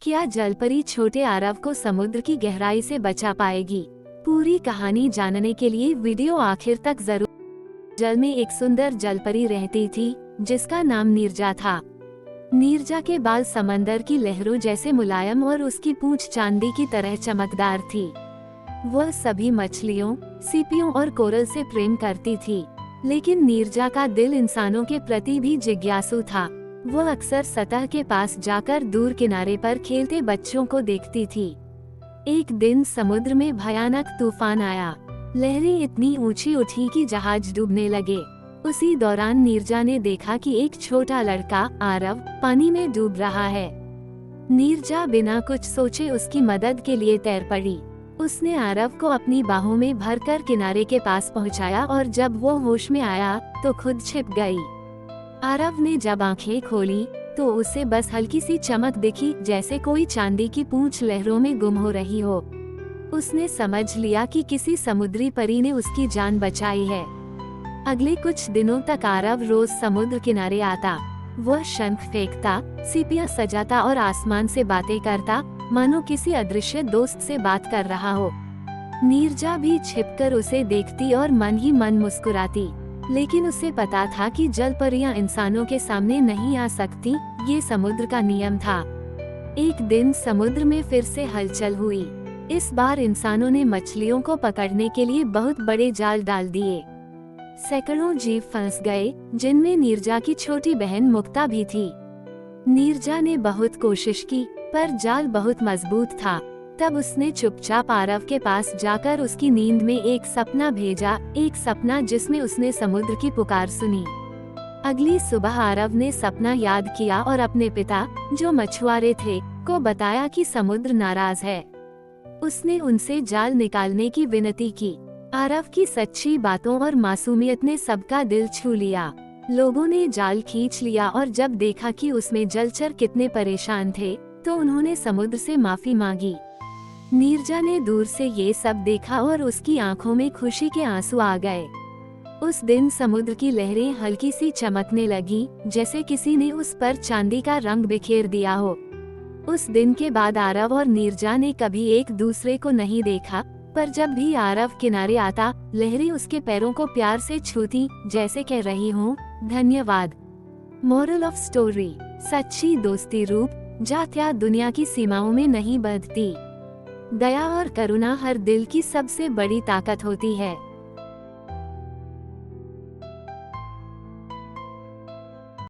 क्या जलपरी छोटे आरव को समुद्र की गहराई से बचा पाएगी? पूरी कहानी जानने के लिए वीडियो आखिर तक जरूर। जल में एक सुंदर जलपरी रहती थी जिसका नाम नीरजा था। नीरजा के बाल समंदर की लहरों जैसे मुलायम और उसकी पूंछ चांदी की तरह चमकदार थी। वह सभी मछलियों, सीपियों और कोरल से प्रेम करती थी, लेकिन नीरजा का दिल इंसानों के प्रति भी जिज्ञासु था। वह अक्सर सतह के पास जाकर दूर किनारे पर खेलते बच्चों को देखती थी। एक दिन समुद्र में भयानक तूफान आया। लहरें इतनी ऊंची उठी कि जहाज डूबने लगे। उसी दौरान नीरजा ने देखा कि एक छोटा लड़का आरव पानी में डूब रहा है। नीरजा बिना कुछ सोचे उसकी मदद के लिए तैर पड़ी। उसने आरव को अपनी बाहों में भरकर किनारे के पास पहुंचाया और जब वो होश में आया तो खुद छिप गई। आरव ने जब आंखें खोली तो उसे बस हल्की सी चमक दिखी, जैसे कोई चांदी की पूंछ लहरों में गुम हो रही हो। उसने समझ लिया कि किसी समुद्री परी ने उसकी जान बचाई है। अगले कुछ दिनों तक आरव रोज समुद्र किनारे आता। वह शंख फेंकता, सीपियां सजाता और आसमान से बातें करता, मानो किसी अदृश्य दोस्त से बात कर रहा हो। नीरजा भी छिपकर उसे देखती और मन ही मन मुस्कुराती, लेकिन उसे पता था कि जलपरियां इंसानों के सामने नहीं आ सकती, ये समुद्र का नियम था। एक दिन समुद्र में फिर से हलचल हुई। इस बार इंसानों ने मछलियों को पकड़ने के लिए बहुत बड़े जाल डाल दिए। सैकड़ों जीव फंस गए, जिनमें नीरजा की छोटी बहन मुक्ता भी थी। नीरजा ने बहुत कोशिश की, पर जाल बहुत मजबूत था। तब उसने चुपचाप आरव के पास जाकर उसकी नींद में एक सपना भेजा, एक सपना जिसमें उसने समुद्र की पुकार सुनी। अगली सुबह आरव ने सपना याद किया और अपने पिता, जो मछुआरे थे, को बताया कि समुद्र नाराज है। उसने उनसे जाल निकालने की विनती की। आरव की सच्ची बातों और मासूमियत ने सबका दिल छू लिया। लोगों ने जाल खींच लिया और जब देखा कि उसमें जलचर कितने परेशान थे, तो उन्होंने समुद्र से माफी मांगी। नीरजा ने दूर से ये सब देखा और उसकी आंखों में खुशी के आंसू आ गए। उस दिन समुद्र की लहरें हल्की सी चमकने लगी, जैसे किसी ने उस पर चांदी का रंग बिखेर दिया हो। उस दिन के बाद आरव और नीरजा ने कभी एक दूसरे को नहीं देखा, पर जब भी आरव किनारे आता, लहरें उसके पैरों को प्यार से छूती, जैसे कह रही हों, धन्यवाद। मोरल ऑफ स्टोरी: सच्ची दोस्ती रूप, जात या दुनिया की सीमाओं में नहीं बंधती। दया और करुणा हर दिल की सबसे बड़ी ताकत होती है।